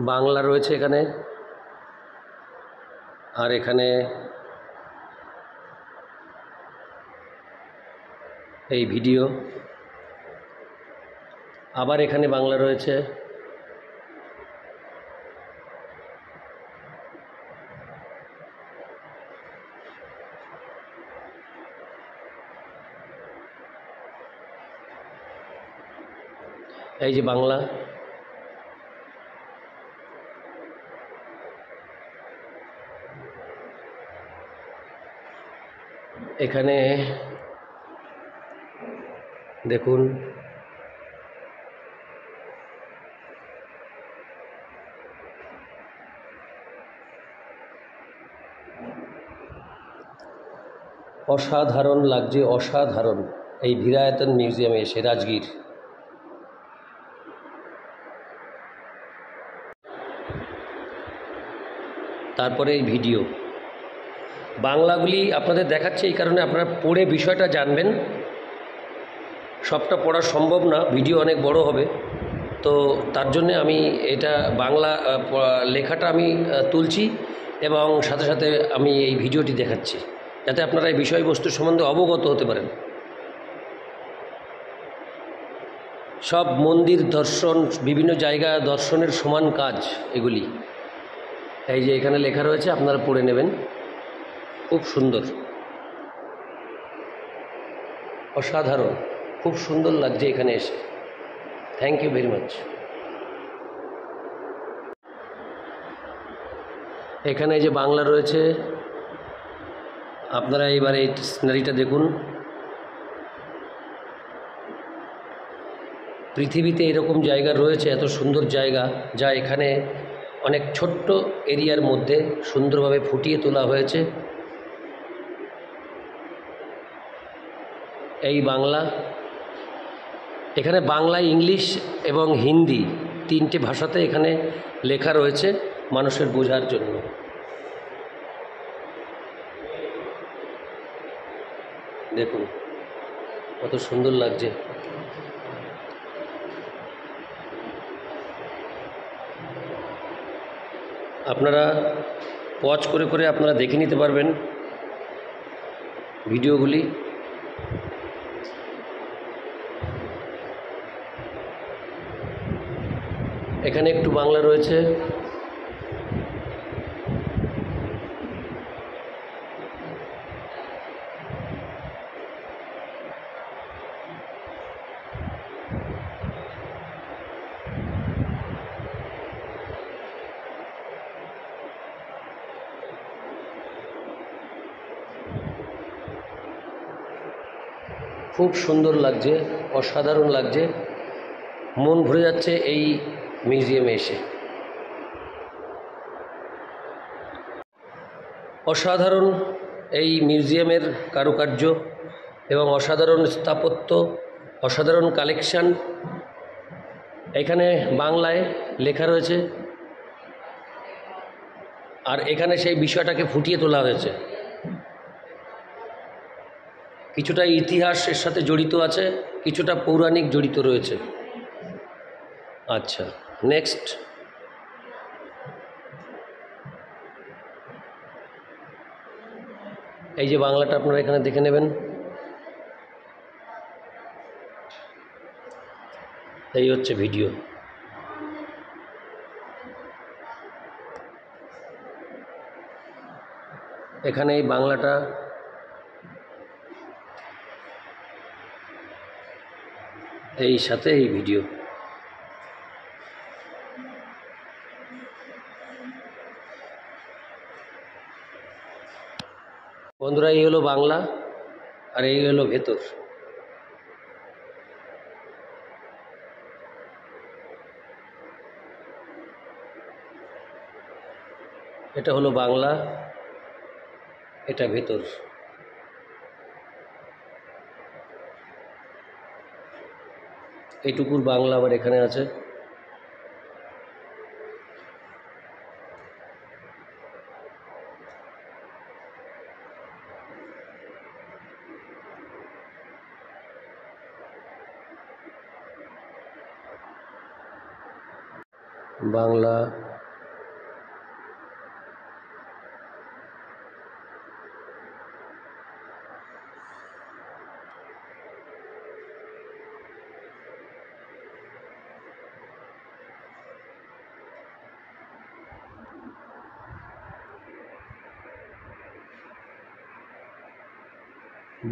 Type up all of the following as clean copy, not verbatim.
বাংলা রয়েছে এখানে, আর এখানে এই ভিডিও, আবার এখানে বাংলা রয়েছে। এই যে বাংলা, এখানে দেখুন অসাধারণ লাগছে, অসাধারণ। এই ভিরায়তন মিউজিয়ামে এসে রাজগীর। তারপরে এই ভিডিও, বাংলাগুলি আপনাদের দেখাচ্ছে এই কারণে আপনারা পড়ে বিষয়টা জানবেন। সবটা পড়া সম্ভব না, ভিডিও অনেক বড় হবে, তো তার জন্যে আমি এটা বাংলা লেখাটা আমি তুলছি এবং সাথে সাথে আমি এই ভিডিওটি দেখাচ্ছি, যাতে আপনারা এই বিষয়বস্তু সম্বন্ধে অবগত হতে পারেন। সব মন্দির দর্শন, বিভিন্ন জায়গা দর্শনের সমান কাজ এগুলি। এই যে এখানে লেখা রয়েছে, আপনারা পড়ে নেবেন, খুব সুন্দর, অসাধারণ, খুব সুন্দর লাগছে এখানে এসে। Thank you very much. এখানে যে বাংলা রয়েছে, আপনারা এবার এই সিনারিটা দেখুন। পৃথিবীতে এরকম জায়গা রয়েছে, এত সুন্দর জায়গা, যা এখানে অনেক ছোট্ট এরিয়ার মধ্যে সুন্দরভাবে ফুটিয়ে তোলা হয়েছে। এই বাংলা, এখানে বাংলা, ইংলিশ এবং হিন্দি তিনটে ভাষাতে এখানে লেখা রয়েছে মানুষের বোঝার জন্য। দেখুন কত সুন্দর লাগছে। আপনারা পজ করে করে আপনারা দেখে নিতে পারবেন ভিডিওগুলি। এখানে একটু বাংলা রয়েছে। খুব সুন্দর লাগছে, অসাধারণ লাগছে, মন ভরে যাচ্ছে এই মিউজিয়ামে এসে। অসাধারণ এই মিউজিয়ামের কারুকার্য এবং অসাধারণ স্থাপত্য, অসাধারণ কালেকশান। এখানে বাংলায় লেখা রয়েছে, আর এখানে সেই বিষয়টাকে ফুটিয়ে তোলা হয়েছে। কিছুটা ইতিহাস এর সাথে জড়িত আছে, কিছুটা পৌরাণিক জড়িত রয়েছে। আচ্ছা, নেক্সট। এই যে বাংলাটা আপনারা এখানে দেখে নেবেন। এই হচ্ছে ভিডিও। এখানে এই বাংলাটা, এই সাথে এই ভিডিও। বন্ধুরা, এই হলো বাংলা আর এই হলো ভেতর। এটা হলো বাংলা, এটা ভেতর। এইটুকুর বাংলা আবার এখানে আছে। বাংলা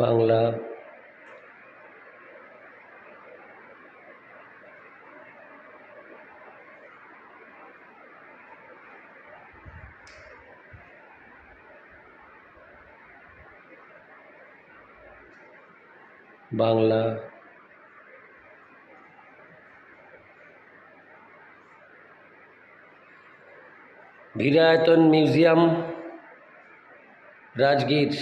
বাংলা বাংলা ভিরায়তন মিউজিয়াম রাজগীর।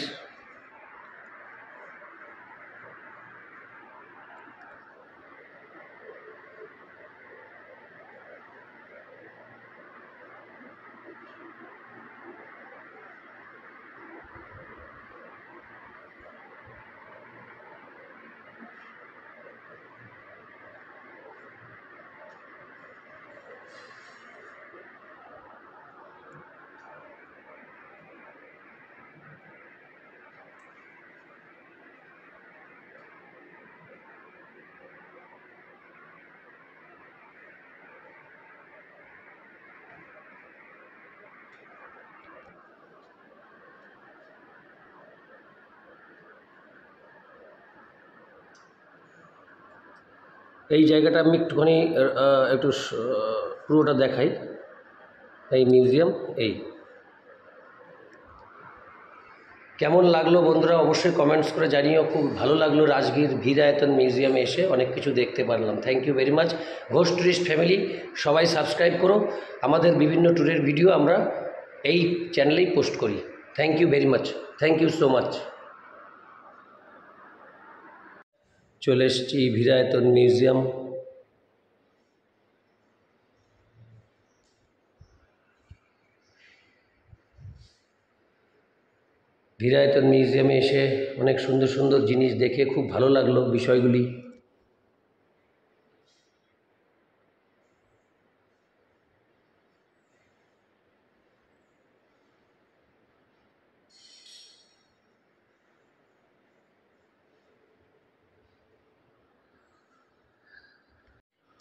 এই জায়গাটা আমি একটুখানি একটু পুরোটা দেখাই। এই মিউজিয়াম, এই কেমন লাগলো বন্ধুরা অবশ্যই কমেন্টস করে জানিও। খুব ভালো লাগলো রাজগীর ভিরায়তন মিউজিয়ামে এসে অনেক কিছু দেখতে পারলাম। Thank you very much. Ghosh tourist family সবাই সাবস্ক্রাইব করো। আমাদের বিভিন্ন ট্যুরের ভিডিও আমরা এই চ্যানেলেই পোস্ট করি। Thank you very much, thank you so much. চলে এসেছি ভিরায়তন মিউজিয়াম। ভিরায়তন মিউজিয়ামে এসে অনেক সুন্দর সুন্দর জিনিস দেখে খুব ভালো লাগলো বিষয়গুলি।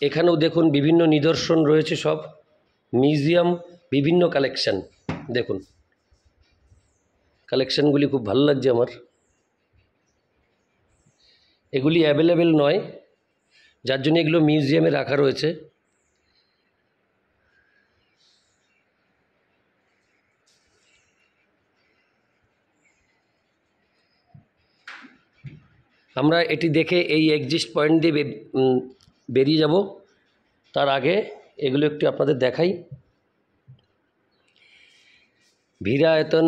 এখানেও দেখুন বিভিন্ন নিদর্শন রয়েছে, সব মিউজিয়াম, বিভিন্ন কালেকশন। দেখুন কালেকশানগুলি খুব ভালো লাগছে আমার। এগুলি অ্যাভেলেবেল নয়, যার জন্য এগুলো মিউজিয়ামে রাখা রয়েছে। আমরা এটি দেখে এই এক্সিট পয়েন্ট দিয়ে বেরিয়ে যাব। তার আগে এগুলো একটু আপনাদের দেখাই। ভিরায়তন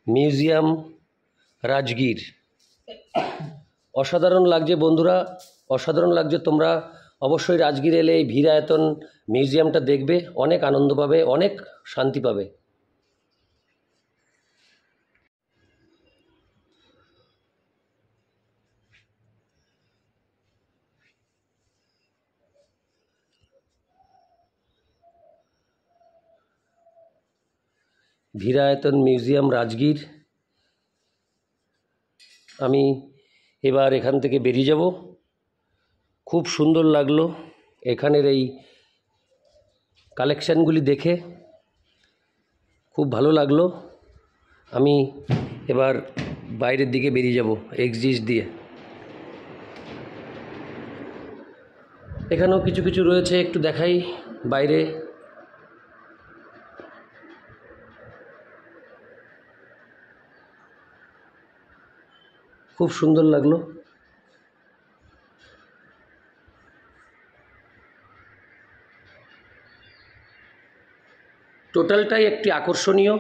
মিউজিয়াম রাজগীর, অসাধারণ লাগছে বন্ধুরা, অসাধারণ লাগছে। তোমরা অবশ্যই রাজগীর এলে এই ভিরায়তন মিউজিয়ামটা দেখবে, অনেক আনন্দ পাবে, অনেক শান্তি পাবে। ভিরায়তন মিউজিয়াম রাজগীর। আমি এবার এখান থেকে বেরিয়ে যাব। খুব সুন্দর লাগলো এখানের এই কালেকশানগুলি দেখে, খুব ভালো লাগলো। আমি এবার বাইরের দিকে বেরিয়ে যাব এক্সিট দিয়ে। এখানেও কিছু কিছু রয়েছে, একটু দেখাই বাইরে। খুব সুন্দর লাগলো। টোটালটাই একটি আকর্ষণীয়,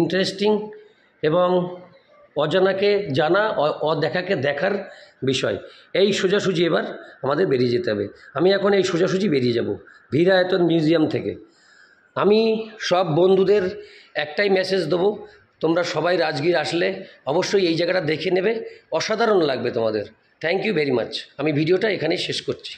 ইন্টারেস্টিং এবং অজানাকে জানা, অদেখাকে দেখার বিষয়। এই সোজাসুজি এবার আমাদের বেরিয়ে যেতে হবে। আমি এখন এই সোজাসুজি বেরিয়ে যাব ভিরায়তন মিউজিয়াম থেকে। আমি সব বন্ধুদের একটাই মেসেজ দেবো, তোমরা সবাই রাজগীর আসলে অবশ্যই এই জায়গাটা দেখে নেবে, অসাধারণ লাগবে তোমাদের। Thank you very much. আমি ভিডিওটা এখানেই শেষ করছি।